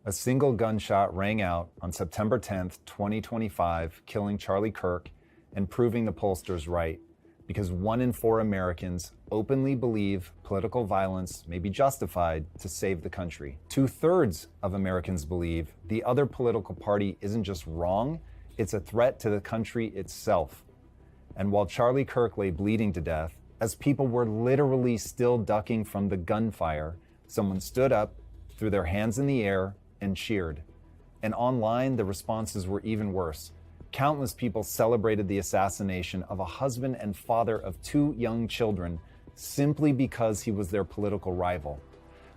A single gunshot rang out on September 10th, 2025, killing Charlie Kirk and proving the pollsters right, because 1 in 4 Americans openly believe political violence may be justified to save the country. 2/3 of Americans believe the other political party isn't just wrong, it's a threat to the country itself. And while Charlie Kirk lay bleeding to death, as people were literally still ducking from the gunfire, someone stood up, threw their hands in the air, and cheered. And online, the responses were even worse. Countless people celebrated the assassination of a husband and father of 2 young children simply because he was their political rival.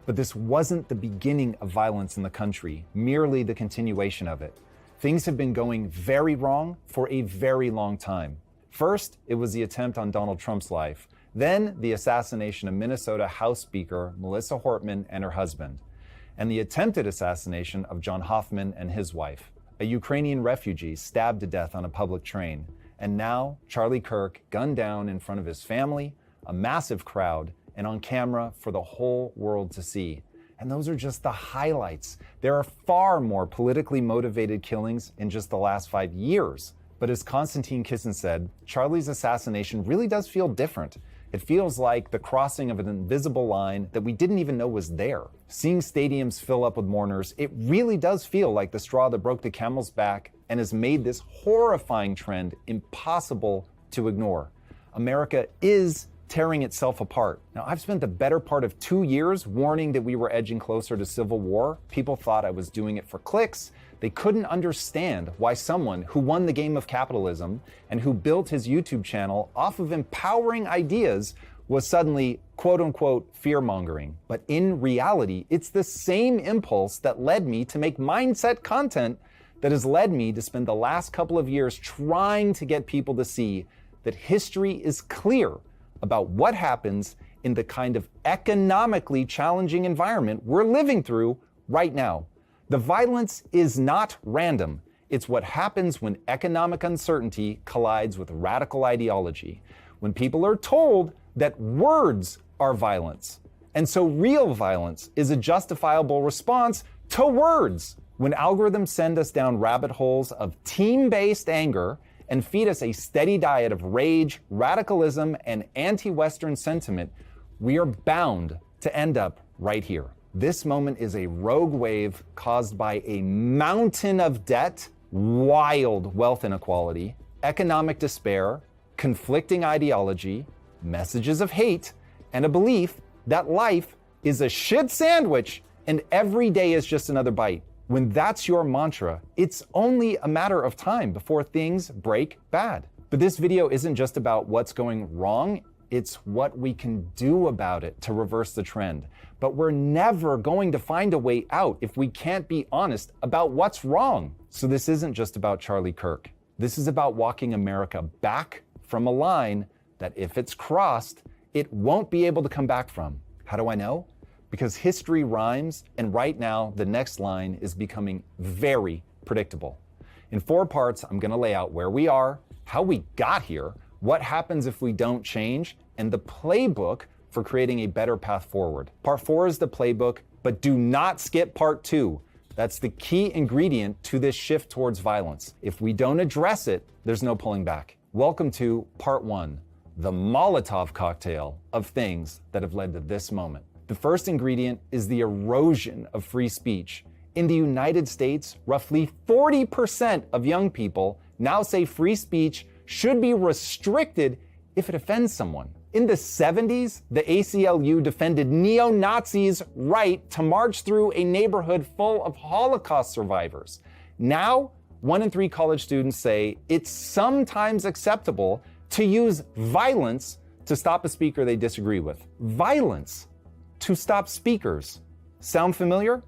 But this wasn't the beginning of violence in the country, merely the continuation of it. Things have been going very wrong for a very long time. First, it was the attempt on Donald Trump's life. Then, the assassination of Minnesota House Speaker Melissa Hortman and her husband. And the attempted assassination of John Hoffman and his wife, a Ukrainian refugee stabbed to death on a public train. And now, Charlie Kirk gunned down in front of his family, a massive crowd, and on camera for the whole world to see. And those are just the highlights. There are far more politically motivated killings in just the last 5 years. But as Konstantin Kisin said, Charlie's assassination really does feel different. It feels like the crossing of an invisible line that we didn't even know was there. Seeing stadiums fill up with mourners, it really does feel like the straw that broke the camel's back and has made this horrifying trend impossible to ignore. America is tearing itself apart. Now, I've spent the better part of 2 years warning that we were edging closer to civil war. People thought I was doing it for clicks. They couldn't understand why someone who won the game of capitalism and who built his YouTube channel off of empowering ideas was suddenly, quote unquote, fear-mongering. But in reality, it's the same impulse that led me to make mindset content that has led me to spend the last couple of years trying to get people to see that history is clear about what happens in the kind of economically challenging environment we're living through right now. The violence is not random. It's what happens when economic uncertainty collides with radical ideology, when people are told that words are violence. And so real violence is a justifiable response to words. When algorithms send us down rabbit holes of team-based anger and feed us a steady diet of rage, radicalism, and anti-Western sentiment, we are bound to end up right here. This moment is a rogue wave caused by a mountain of debt, wild wealth inequality, economic despair, conflicting ideology, messages of hate, and a belief that life is a shit sandwich and every day is just another bite. When that's your mantra, it's only a matter of time before things break bad. But this video isn't just about what's going wrong, it's what we can do about it to reverse the trend. But we're never going to find a way out if we can't be honest about what's wrong. So this isn't just about Charlie Kirk. This is about walking America back from a line that if it's crossed, it won't be able to come back from. How do I know? Because history rhymes, and right now, the next line is becoming very predictable. In 4 parts, I'm gonna lay out where we are, how we got here, what happens if we don't change, and the playbook for creating a better path forward. Part 4 is the playbook, but do not skip part 2. That's the key ingredient to this shift towards violence. If we don't address it, there's no pulling back. Welcome to part 1, the Molotov cocktail of things that have led to this moment. The first ingredient is the erosion of free speech. In the United States, roughly 40% of young people now say free speech should be restricted if it offends someone. In the 70s, the ACLU defended neo-Nazis' right to march through a neighborhood full of Holocaust survivors. Now, 1 in 3 college students say it's sometimes acceptable to use violence to stop a speaker they disagree with. Violence to stop speakers. Sound familiar?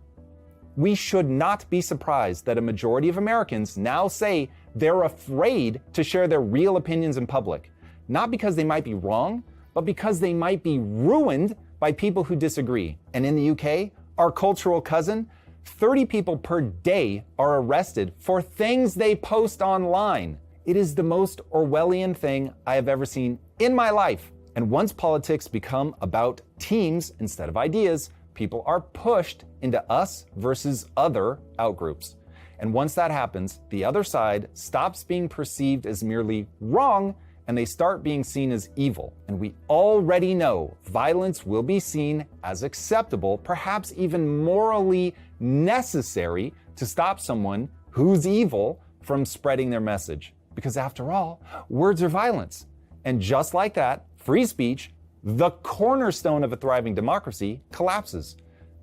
We should not be surprised that a majority of Americans now say they're afraid to share their real opinions in public. Not because they might be wrong, but because they might be ruined by people who disagree. And in the UK, our cultural cousin, 30 people per day are arrested for things they post online. It is the most Orwellian thing I have ever seen in my life. And once politics become about teams instead of ideas, people are pushed into us versus other outgroups. And once that happens, the other side stops being perceived as merely wrong and they start being seen as evil. And we already know violence will be seen as acceptable, perhaps even morally necessary to stop someone who's evil from spreading their message. Because after all, words are violence. And just like that, free speech, the cornerstone of a thriving democracy, collapses.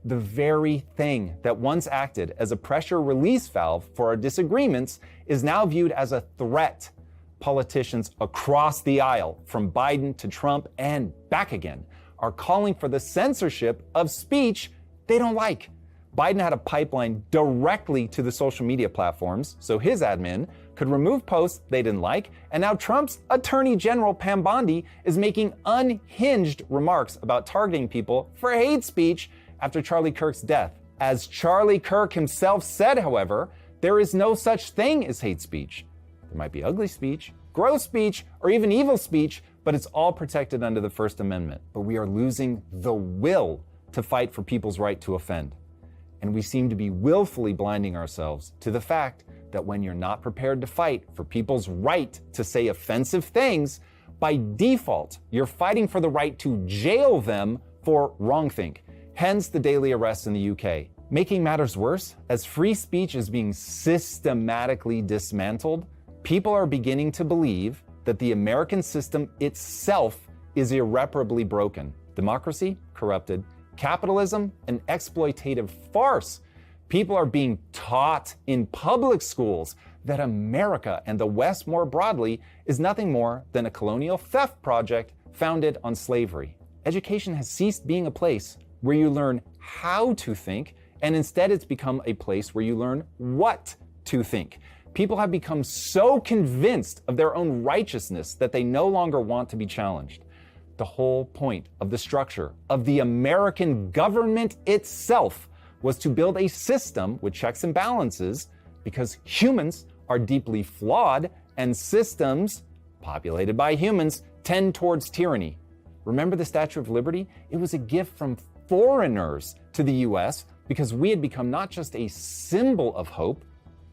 The very thing that once acted as a pressure release valve for our disagreements is now viewed as a threat. Politicians across the aisle, from Biden to Trump and back again, are calling for the censorship of speech they don't like. Biden had a pipeline directly to the social media platforms, so his admin could remove posts they didn't like, and now Trump's Attorney General Pam Bondi is making unhinged remarks about targeting people for hate speech after Charlie Kirk's death. As Charlie Kirk himself said, however, there is no such thing as hate speech. There might be ugly speech, gross speech, or even evil speech, but it's all protected under the First Amendment. But we are losing the will to fight for people's right to offend. And we seem to be willfully blinding ourselves to the fact that when you're not prepared to fight for people's right to say offensive things, by default, you're fighting for the right to jail them for wrongthink. Hence the daily arrests in the UK. Making matters worse, as free speech is being systematically dismantled, people are beginning to believe that the American system itself is irreparably broken. Democracy, corrupted. Capitalism, an exploitative farce. People are being taught in public schools that America and the West more broadly is nothing more than a colonial theft project founded on slavery. Education has ceased being a place where you learn how to think, and instead it's become a place where you learn what to think. People have become so convinced of their own righteousness that they no longer want to be challenged. The whole point of the structure of the American government itself was to build a system with checks and balances because humans are deeply flawed and systems populated by humans tend towards tyranny. Remember the Statue of Liberty? It was a gift from foreigners to the US because we had become not just a symbol of hope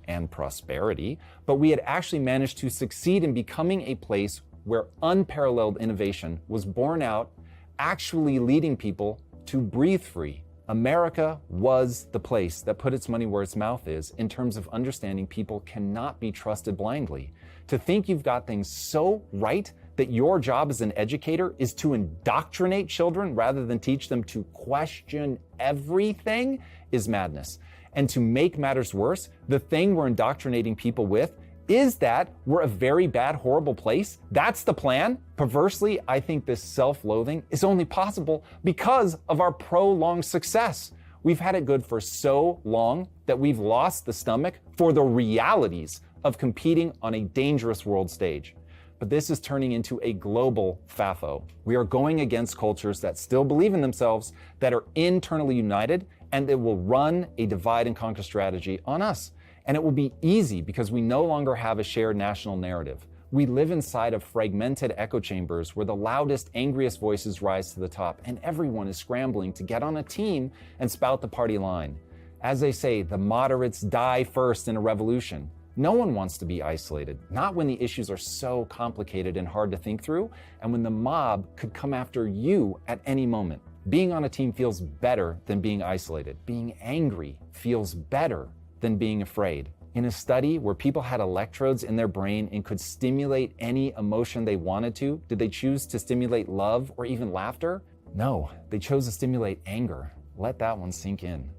and prosperity, but we had actually managed to succeed in becoming a place where unparalleled innovation was born out, actually leading people to breathe free. America was the place that put its money where its mouth is in terms of understanding people cannot be trusted blindly. To think you've got things so right that your job as an educator is to indoctrinate children rather than teach them to question everything is madness. And to make matters worse, the thing we're indoctrinating people with is that we're a very bad, horrible place. That's the plan. Perversely, I think this self-loathing is only possible because of our prolonged success. We've had it good for so long that we've lost the stomach for the realities of competing on a dangerous world stage. But this is turning into a global FAFO. We are going against cultures that still believe in themselves, that are internally united, and that will run a divide and conquer strategy on us. And it will be easy because we no longer have a shared national narrative. We live inside of fragmented echo chambers where the loudest, angriest voices rise to the top, and everyone is scrambling to get on a team and spout the party line. As they say, the moderates die first in a revolution. No one wants to be isolated, not when the issues are so complicated and hard to think through, and when the mob could come after you at any moment. Being on a team feels better than being isolated. Being angry feels better than being afraid. In a study where people had electrodes in their brain and could stimulate any emotion they wanted to, did they choose to stimulate love or even laughter? No, they chose to stimulate anger. Let that one sink in.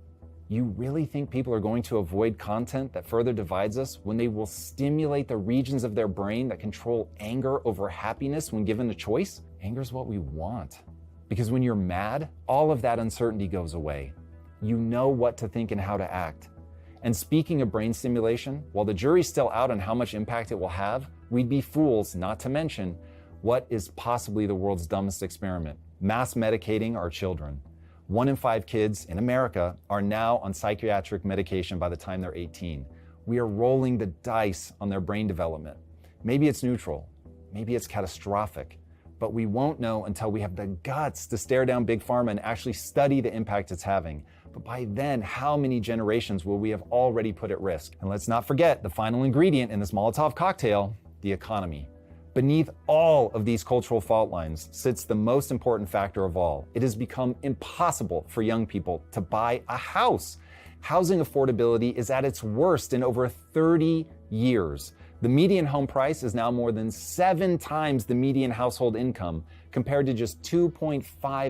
You really think people are going to avoid content that further divides us when they will stimulate the regions of their brain that control anger over happiness when given a choice? Anger is what we want. Because when you're mad, all of that uncertainty goes away. You know what to think and how to act. And speaking of brain stimulation, while the jury's still out on how much impact it will have, we'd be fools not to mention what is possibly the world's dumbest experiment: mass medicating our children. 1 in 5 kids in America are now on psychiatric medication by the time they're 18. We are rolling the dice on their brain development. Maybe it's neutral, maybe it's catastrophic, but we won't know until we have the guts to stare down Big Pharma and actually study the impact it's having. But by then, how many generations will we have already put at risk? And let's not forget the final ingredient in this Molotov cocktail, the economy. Beneath all of these cultural fault lines sits the most important factor of all. It has become impossible for young people to buy a house. Housing affordability is at its worst in over 30 years. The median home price is now more than 7 times the median household income, compared to just 2.5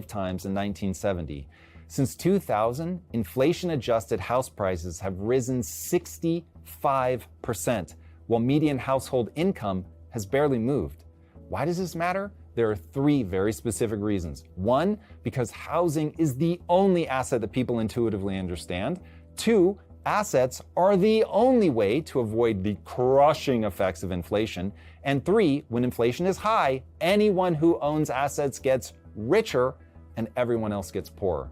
times in 1970. Since 2000, inflation-adjusted house prices have risen 65%, while median household income has barely moved. Why does this matter? There are 3 very specific reasons. 1, because housing is the only asset that people intuitively understand. 2, assets are the only way to avoid the crushing effects of inflation. And 3, when inflation is high, anyone who owns assets gets richer and everyone else gets poorer.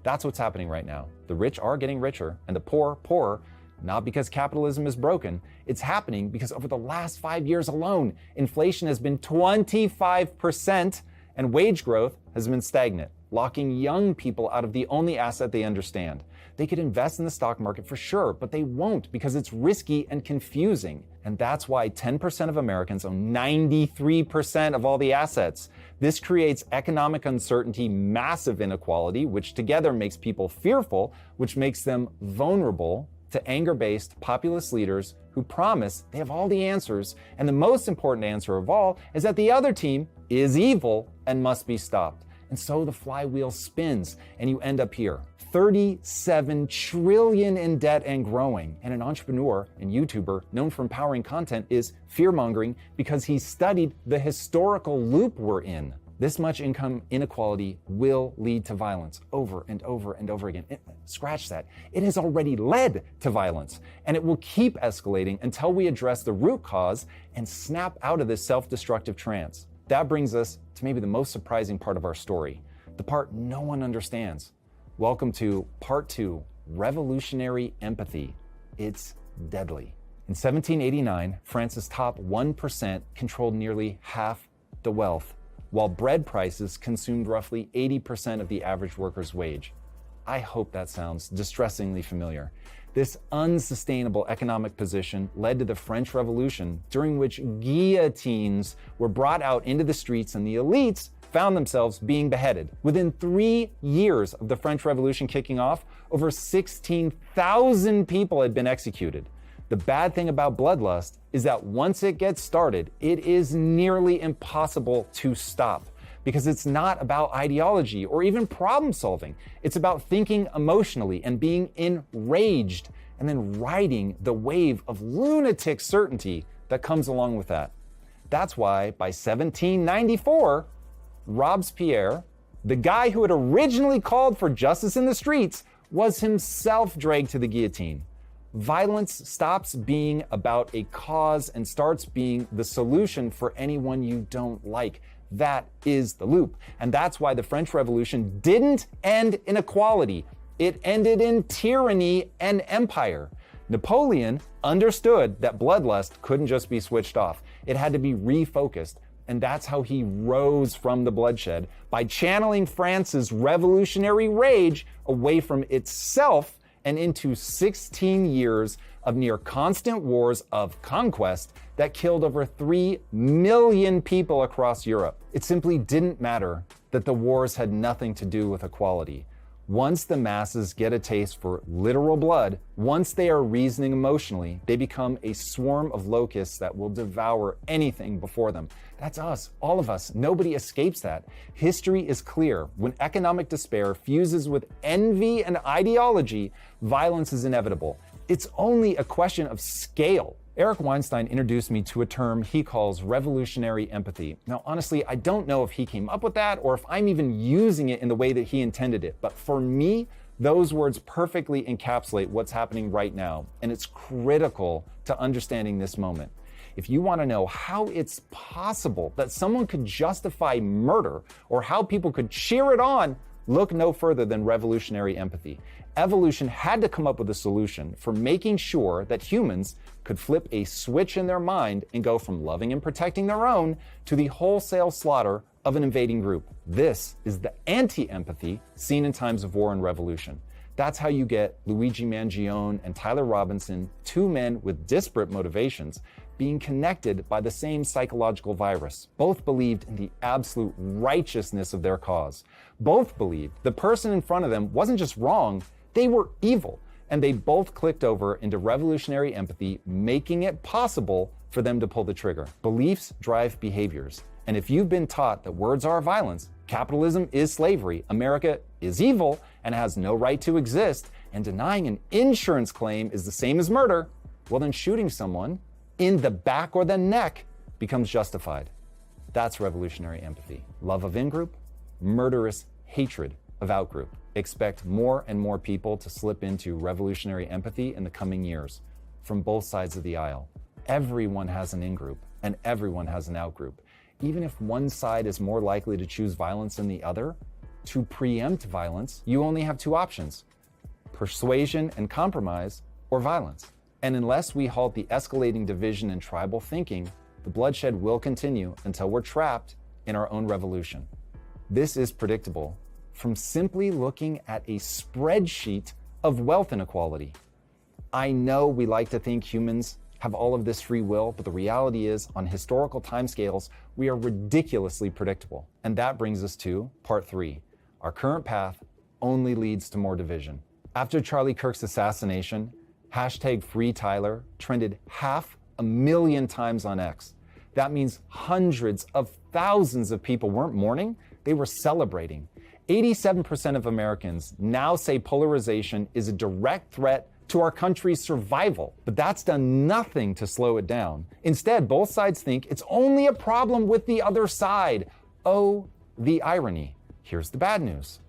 That's what's happening right now. The rich are getting richer and the poor poorer, not because capitalism is broken. It's happening because over the last 5 years alone, inflation has been 25% and wage growth has been stagnant, locking young people out of the only asset they understand. They could invest in the stock market for sure, but they won't because it's risky and confusing. And that's why 10% of Americans own 93% of all the assets. This creates economic uncertainty, massive inequality, which together makes people fearful, which makes them vulnerable to anger-based populist leaders who promise they have all the answers. And the most important answer of all is that the other team is evil and must be stopped. And so the flywheel spins and you end up here. 37 trillion in debt and growing. And an entrepreneur and YouTuber known for empowering content is fear-mongering because he studied the historical loop we're in. This much income inequality will lead to violence over and over and over again. Scratch that. It has already led to violence, and it will keep escalating until we address the root cause and snap out of this self-destructive trance. That brings us to maybe the most surprising part of our story, the part no one understands. Welcome to Part 2, Revolutionary Empathy. It's deadly. In 1789, France's top 1% controlled nearly half the wealth, while bread prices consumed roughly 80% of the average worker's wage. I hope that sounds distressingly familiar. This unsustainable economic position led to the French Revolution, during which guillotines were brought out into the streets and the elites found themselves being beheaded. Within 3 years of the French Revolution kicking off, over 16,000 people had been executed. The bad thing about bloodlust is that once it gets started, it is nearly impossible to stop because it's not about ideology or even problem solving. It's about thinking emotionally and being enraged and then riding the wave of lunatic certainty that comes along with that. That's why by 1794, Robespierre, the guy who had originally called for justice in the streets, was himself dragged to the guillotine. Violence stops being about a cause and starts being the solution for anyone you don't like. That is the loop. And that's why the French Revolution didn't end in equality. It ended in tyranny and empire. Napoleon understood that bloodlust couldn't just be switched off. It had to be refocused. And that's how he rose from the bloodshed, by channeling France's revolutionary rage away from itself and into 16 years of near constant wars of conquest that killed over 3 million people across Europe. It simply didn't matter that the wars had nothing to do with equality. Once the masses get a taste for literal blood, once they are reasoning emotionally, they become a swarm of locusts that will devour anything before them. That's us, all of us. Nobody escapes that. History is clear. When economic despair fuses with envy and ideology, violence is inevitable. It's only a question of scale. Eric Weinstein introduced me to a term he calls revolutionary empathy. Now, honestly, I don't know if he came up with that or if I'm even using it in the way that he intended it. But for me, those words perfectly encapsulate what's happening right now. And it's critical to understanding this moment. If you want to know how it's possible that someone could justify murder or how people could cheer it on, look no further than revolutionary empathy. Evolution had to come up with a solution for making sure that humans could flip a switch in their mind and go from loving and protecting their own to the wholesale slaughter of an invading group. This is the anti-empathy seen in times of war and revolution. That's how you get Luigi Mangione and Tyler Robinson, two men with disparate motivations, being connected by the same psychological virus. Both believed in the absolute righteousness of their cause. Both believed the person in front of them wasn't just wrong, they were evil. And they both clicked over into revolutionary empathy, making it possible for them to pull the trigger. Beliefs drive behaviors. And if you've been taught that words are violence, capitalism is slavery, America is evil and has no right to exist, and denying an insurance claim is the same as murder, well then shooting someone in the back or the neck becomes justified. That's revolutionary empathy. Love of in-group, murderous hatred of out-group. Expect more and more people to slip into revolutionary empathy in the coming years from both sides of the aisle. Everyone has an in-group and everyone has an out-group. Even if one side is more likely to choose violence than the other, to preempt violence, you only have two options: persuasion and compromise, or violence. And unless we halt the escalating division and tribal thinking, the bloodshed will continue until we're trapped in our own revolution. This is predictable from simply looking at a spreadsheet of wealth inequality. I know we like to think humans have all of this free will, but the reality is, on historical timescales, we are ridiculously predictable. And that brings us to part 3. Our current path only leads to more division. After Charlie Kirk's assassination, #FreeTyler trended 500,000 times on X. That means hundreds of thousands of people weren't mourning, they were celebrating. 87% of Americans now say polarization is a direct threat to our country's survival, but that's done nothing to slow it down. Instead, both sides think it's only a problem with the other side. Oh, the irony. Here's the bad news.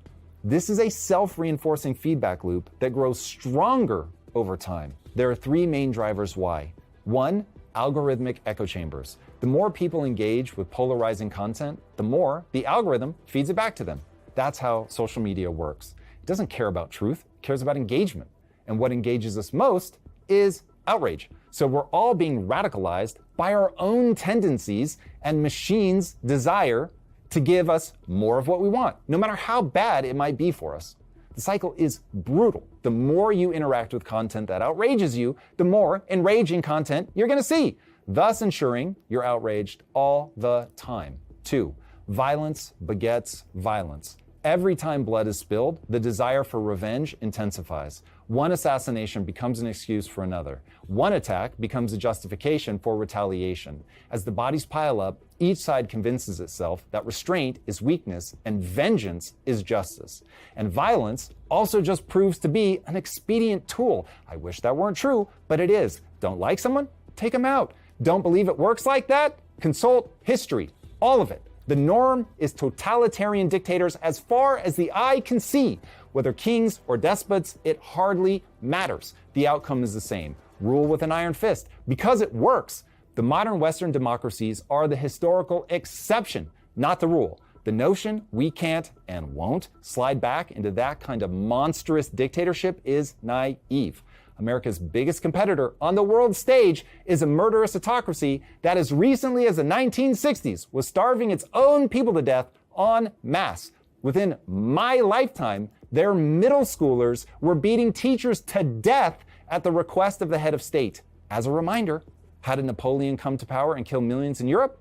This is a self-reinforcing feedback loop that grows stronger over time. There are 3 main drivers why. 1, algorithmic echo chambers. The more people engage with polarizing content, the more the algorithm feeds it back to them. That's how social media works. It doesn't care about truth, it cares about engagement. And what engages us most is outrage. So we're all being radicalized by our own tendencies and machines' desire to give us more of what we want, no matter how bad it might be for us. The cycle is brutal. The more you interact with content that outrages you, the more enraging content you're gonna see, thus ensuring you're outraged all the time. 2, violence begets violence. Every time blood is spilled, the desire for revenge intensifies. One assassination becomes an excuse for another. One attack becomes a justification for retaliation. As the bodies pile up, each side convinces itself that restraint is weakness and vengeance is justice. And violence also just proves to be an expedient tool. I wish that weren't true, but it is. Don't like someone? Take them out. Don't believe it works like that? Consult history. All of it. The norm is totalitarian dictators as far as the eye can see. Whether kings or despots, it hardly matters. The outcome is the same. Rule with an iron fist, because it works. The modern Western democracies are the historical exception, not the rule. The notion we can't and won't slide back into that kind of monstrous dictatorship is naive. America's biggest competitor on the world stage is a murderous autocracy that as recently as the 1960s was starving its own people to death en masse. Within my lifetime, their middle schoolers were beating teachers to death at the request of the head of state. As a reminder, how did Napoleon come to power and kill millions in Europe?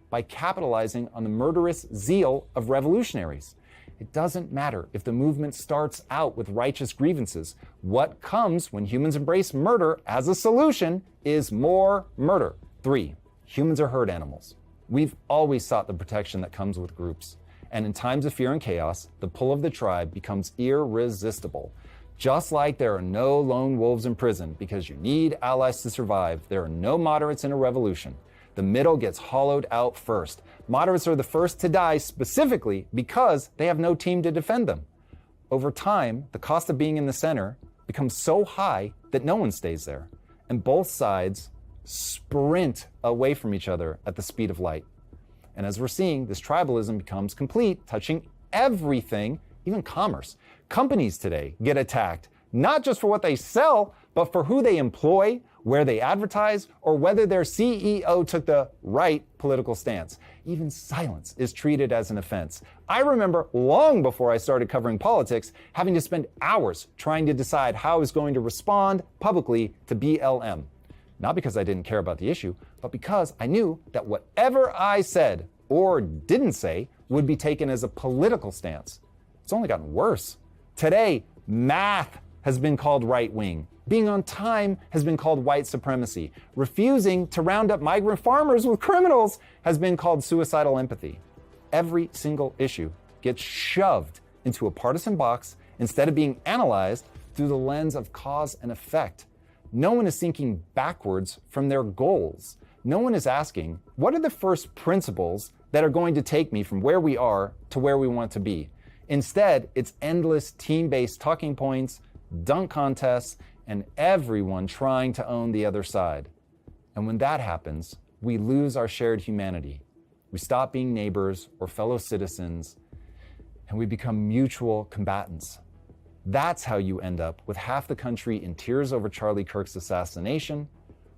By capitalizing on the murderous zeal of revolutionaries. It doesn't matter if the movement starts out with righteous grievances. What comes when humans embrace murder as a solution is more murder. 3, humans are herd animals. We've always sought the protection that comes with groups. And in times of fear and chaos, the pull of the tribe becomes irresistible. Just like there are no lone wolves in prison because you need allies to survive, there are no moderates in a revolution. The middle gets hollowed out first. Moderates are the first to die specifically because they have no team to defend them. Over time, the cost of being in the center becomes so high that no one stays there. And both sides sprint away from each other at the speed of light. And as we're seeing, this tribalism becomes complete, touching everything, even commerce. Companies today get attacked, not just for what they sell, but for who they employ, where they advertise, or whether their CEO took the right political stance. Even silence is treated as an offense. I remember long before I started covering politics, having to spend hours trying to decide how I was going to respond publicly to BLM. Not because I didn't care about the issue, but because I knew that whatever I said or didn't say would be taken as a political stance. It's only gotten worse. Today, math has been called right-wing. Being on time has been called white supremacy. Refusing to round up migrant farmers with criminals has been called suicidal empathy. Every single issue gets shoved into a partisan box instead of being analyzed through the lens of cause and effect. No one is thinking backwards from their goals. No one is asking, what are the first principles that are going to take me from where we are to where we want to be? Instead, it's endless team-based talking points, dunk contests, and everyone trying to own the other side. And when that happens, we lose our shared humanity. We stop being neighbors or fellow citizens, and we become mutual combatants. That's how you end up with half the country in tears over Charlie Kirk's assassination,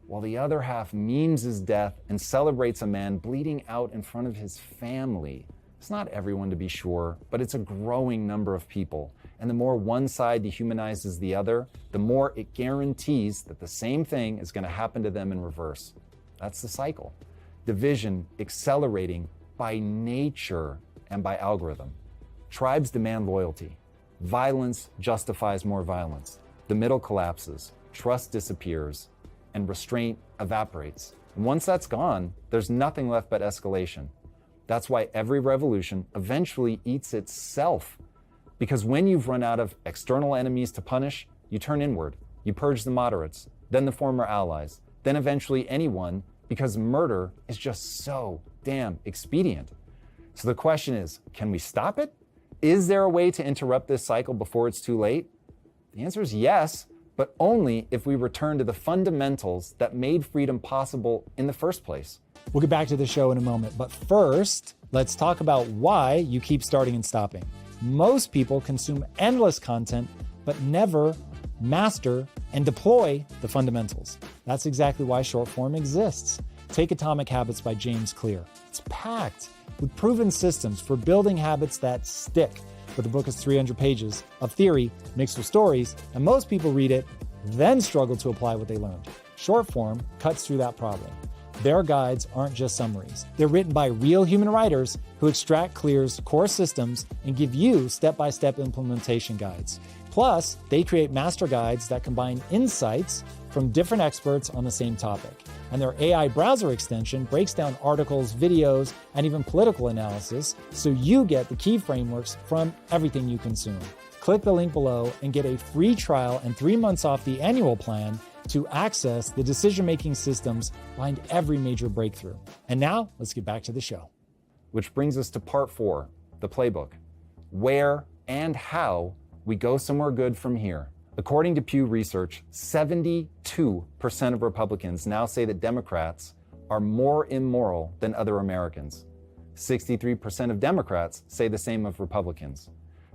while the other half memes his death and celebrates a man bleeding out in front of his family. It's not everyone, to be sure, but it's a growing number of people. And the more one side dehumanizes the other, the more it guarantees that the same thing is going to happen to them in reverse. That's the cycle. Division accelerating by nature and by algorithm. Tribes demand loyalty. Violence justifies more violence. The middle collapses, trust disappears, and restraint evaporates. And once that's gone, there's nothing left but escalation. That's why every revolution eventually eats itself. Because when you've run out of external enemies to punish, you turn inward. You purge the moderates, then the former allies, then eventually anyone, because murder is just so damn expedient. So the question is, can we stop it? Is there a way to interrupt this cycle before it's too late? The answer is yes, but only if we return to the fundamentals that made freedom possible in the first place. We'll get back to the show in a moment, but first, let's talk about why you keep starting and stopping. Most people consume endless content, but never master and deploy the fundamentals. That's exactly why short form exists. Take Atomic Habits by James Clear. It's packed with proven systems for building habits that stick. But the book is 300 pages of theory mixed with stories, and most people read it, then struggle to apply what they learned. Short form cuts through that problem. Their guides aren't just summaries. They're written by real human writers who extract Clear's core systems and give you step-by-step implementation guides. Plus, they create master guides that combine insights from different experts on the same topic. And their AI browser extension breaks down articles, videos, and even political analysis, so you get the key frameworks from everything you consume. Click the link below and get a free trial and 3 months off the annual plan to access the decision-making systems behind every major breakthrough. And now, let's get back to the show. Which brings us to part 4, the playbook. Where and how we go somewhere good from here. According to Pew Research, 72% of Republicans now say that Democrats are more immoral than other Americans. 63% of Democrats say the same of Republicans.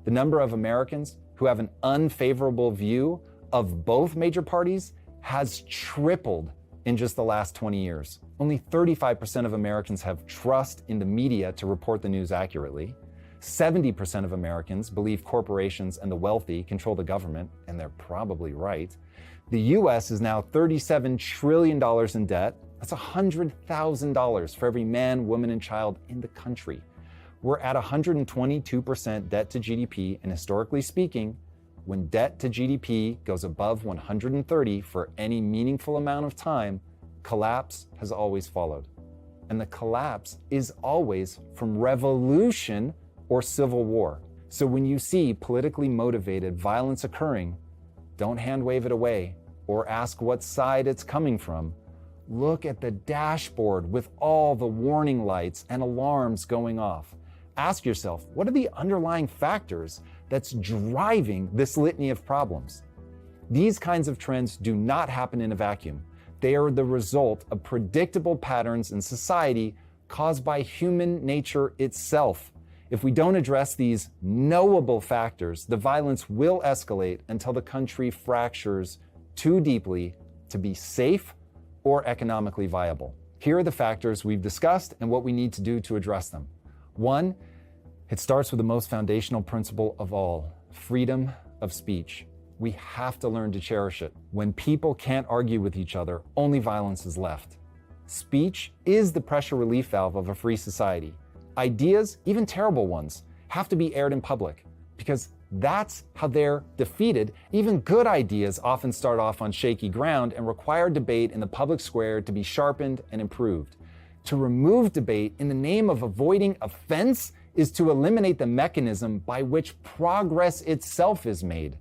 The number of Americans who have an unfavorable view of both major parties has tripled in just the last 20 years. Only 35% of Americans have trust in the media to report the news accurately. 70% of Americans believe corporations and the wealthy control the government, and they're probably right. The US is now $37 trillion in debt. That's $100,000 for every man, woman, and child in the country. We're at 122% debt to GDP, and historically speaking, when debt to GDP goes above 130 for any meaningful amount of time, collapse has always followed. And the collapse is always from revolution or civil war. So when you see politically motivated violence occurring, don't hand wave it away or ask what side it's coming from. Look at the dashboard with all the warning lights and alarms going off. Ask yourself, what are the underlying factors that's driving this litany of problems? These kinds of trends do not happen in a vacuum. They are the result of predictable patterns in society caused by human nature itself. If we don't address these knowable factors, the violence will escalate until the country fractures too deeply to be safe or economically viable. Here are the factors we've discussed and what we need to do to address them. 1, it starts with the most foundational principle of all, freedom of speech. We have to learn to cherish it. When people can't argue with each other, only violence is left. Speech is the pressure relief valve of a free society. Ideas, even terrible ones, have to be aired in public because that's how they're defeated. Even good ideas often start off on shaky ground and require debate in the public square to be sharpened and improved. To remove debate in the name of avoiding offense is to eliminate the mechanism by which progress itself is made.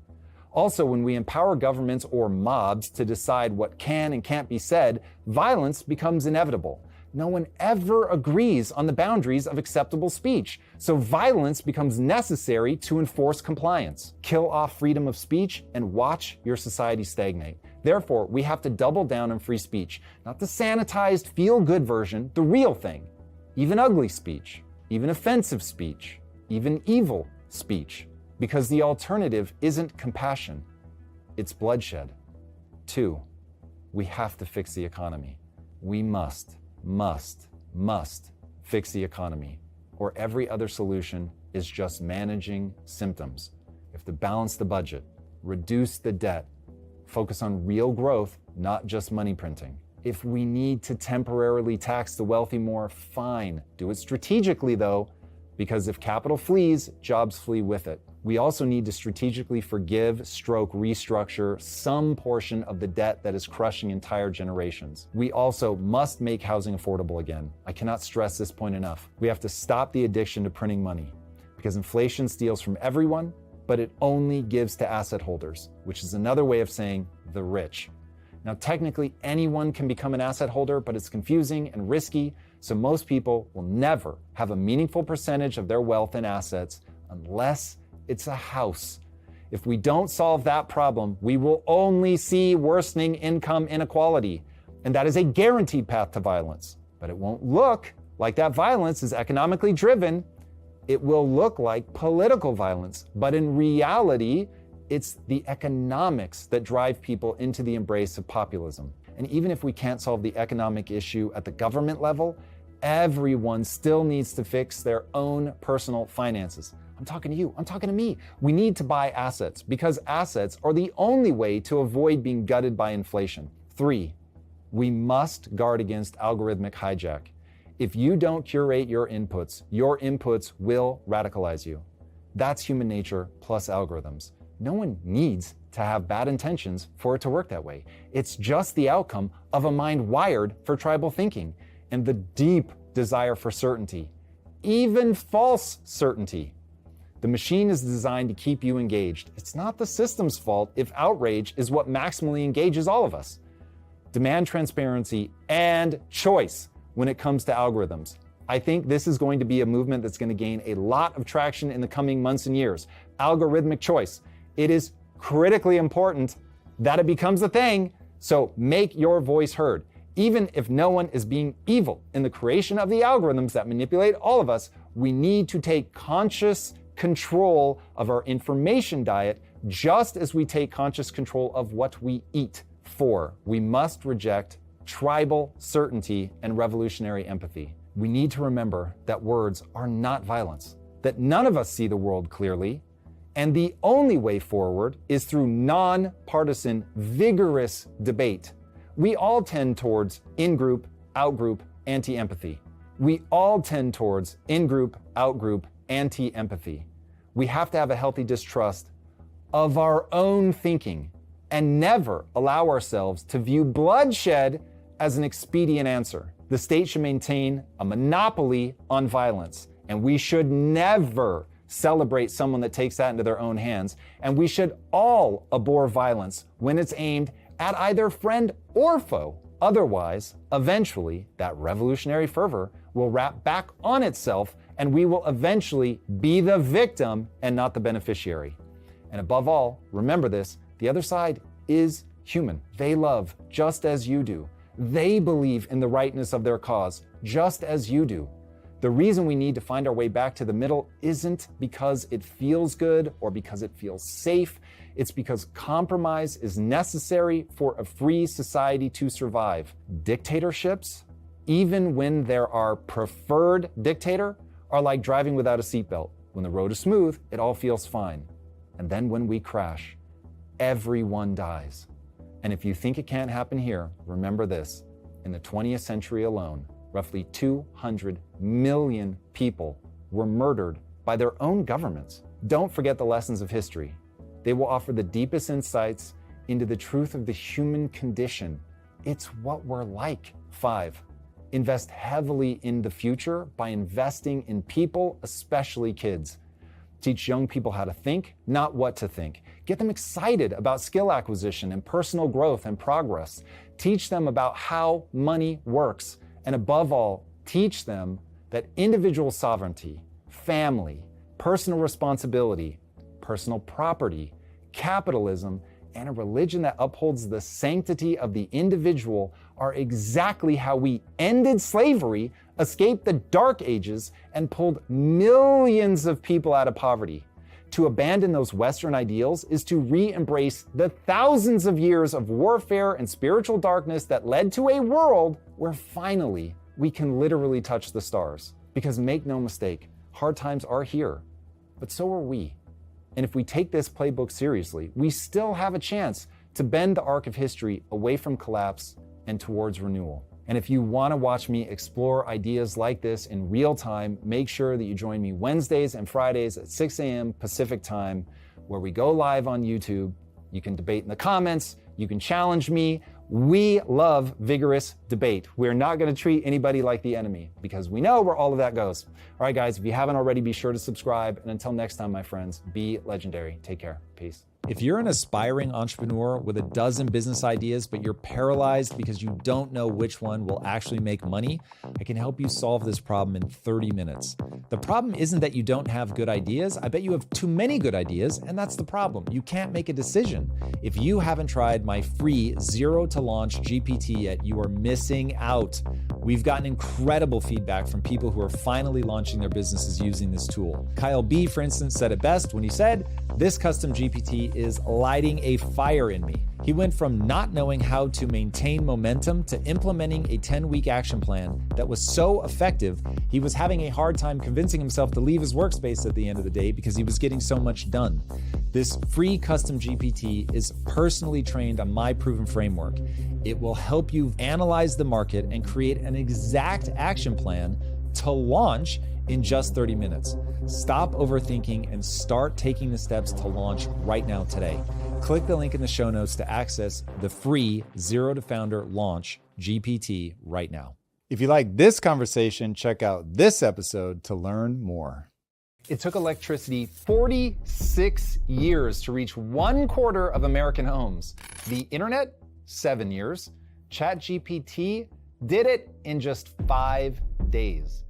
Also, when we empower governments or mobs to decide what can and can't be said, violence becomes inevitable. No one ever agrees on the boundaries of acceptable speech, so violence becomes necessary to enforce compliance. Kill off freedom of speech and watch your society stagnate. Therefore, we have to double down on free speech, not the sanitized, feel-good version, the real thing. Even ugly speech, even offensive speech, even evil speech. Because the alternative isn't compassion, it's bloodshed. 2, we have to fix the economy. We must fix the economy, or every other solution is just managing symptoms. We have to balance the budget, reduce the debt, focus on real growth, not just money printing. If we need to temporarily tax the wealthy more, fine. Do it strategically though, because if capital flees, jobs flee with it. We also need to strategically restructure some portion of the debt that is crushing entire generations. We also must make housing affordable again. I cannot stress this point enough. We have to stop the addiction to printing money because inflation steals from everyone, but it only gives to asset holders, which is another way of saying the rich. Now, technically, anyone can become an asset holder, but it's confusing and risky, so most people will never have a meaningful percentage of their wealth and assets unless it's a house. If we don't solve that problem, we will only see worsening income inequality, and that is a guaranteed path to violence. But it won't look like that violence is economically driven. It will look like political violence, but in reality, it's the economics that drive people into the embrace of populism. And even if we can't solve the economic issue at the government level, everyone still needs to fix their own personal finances. I'm talking to you, I'm talking to me. We need to buy assets because assets are the only way to avoid being gutted by inflation. 3, we must guard against algorithmic hijack. If you don't curate your inputs will radicalize you. That's human nature plus algorithms. No one needs to have bad intentions for it to work that way. It's just the outcome of a mind wired for tribal thinking and the deep desire for certainty, even false certainty. The machine is designed to keep you engaged. It's not the system's fault if outrage is what maximally engages all of us. Demand transparency and choice when it comes to algorithms. I think this is going to be a movement that's going to gain a lot of traction in the coming months and years. Algorithmic choice. It is critically important that it becomes a thing, so make your voice heard. Even if no one is being evil in the creation of the algorithms that manipulate all of us, we need to take conscious control of our information diet just as we take conscious control of what we eat. 4, we must reject tribal certainty and revolutionary empathy. We need to remember that words are not violence, that none of us see the world clearly, and the only way forward is through non-partisan, vigorous debate. We all tend towards in-group, out-group, anti-empathy. We all tend towards in-group, out-group, anti-empathy. We have to have a healthy distrust of our own thinking and never allow ourselves to view bloodshed as an expedient answer. The state should maintain a monopoly on violence, and we should never celebrate someone that takes that into their own hands, and we should all abhor violence when it's aimed at either friend or foe. Otherwise, eventually, that revolutionary fervor will wrap back on itself and we will eventually be the victim and not the beneficiary. And above all, remember this, the other side is human. They love just as you do. They believe in the rightness of their cause just as you do. The reason we need to find our way back to the middle isn't because it feels good or because it feels safe. It's because compromise is necessary for a free society to survive. Dictatorships even when they're our preferred dictator, are like driving without a seatbelt. When the road is smooth, it all feels fine. And then when we crash, everyone dies. And if you think it can't happen here, remember this. In the 20th century alone, roughly 200 million people were murdered by their own governments. Don't forget the lessons of history. They will offer the deepest insights into the truth of the human condition. It's what we're like. 5, invest heavily in the future by investing in people, especially kids. Teach young people how to think, not what to think. Get them excited about skill acquisition and personal growth and progress. Teach them about how money works. And above all, teach them that individual sovereignty, family, personal responsibility, personal property, capitalism, and a religion that upholds the sanctity of the individual are exactly how we ended slavery, escaped the Dark Ages, and pulled millions of people out of poverty. To abandon those Western ideals is to re-embrace the thousands of years of warfare and spiritual darkness that led to a world where finally we can literally touch the stars. Because make no mistake, hard times are here, but so are we. And if we take this playbook seriously, we still have a chance to bend the arc of history away from collapse and towards renewal. And if you want to watch me explore ideas like this in real time, make sure that you join me Wednesdays and Fridays at 6 a.m. Pacific time, where we go live on YouTube. You can debate in the comments, you can challenge me. We love vigorous debate. We're not going to treat anybody like the enemy because we know where all of that goes. All right, guys, if you haven't already, be sure to subscribe. And until next time, my friends, be legendary. Take care. Peace. If you're an aspiring entrepreneur with a dozen business ideas, but you're paralyzed because you don't know which one will actually make money, I can help you solve this problem in 30 minutes. The problem isn't that you don't have good ideas. I bet you have too many good ideas, and that's the problem. You can't make a decision. If you haven't tried my free Zero to Launch GPT yet, you are missing out. We've gotten incredible feedback from people who are finally launching their businesses using this tool. Kyle B, for instance, said it best when he said, "This custom GPT is lighting a fire in me." He went from not knowing how to maintain momentum to implementing a 10-week action plan that was so effective, he was having a hard time convincing himself to leave his workspace at the end of the day because he was getting so much done. This free custom GPT is personally trained on my proven framework. It will help you analyze the market and create an exact action plan to launch in just 30 minutes. Stop overthinking and start taking the steps to launch right now today. Click the link in the show notes to access the free Zero to Founder Launch GPT right now. If you like this conversation, check out this episode to learn more. It took electricity 46 years to reach 1/4 of American homes. The internet, 7 years. ChatGPT did it in just 5 days.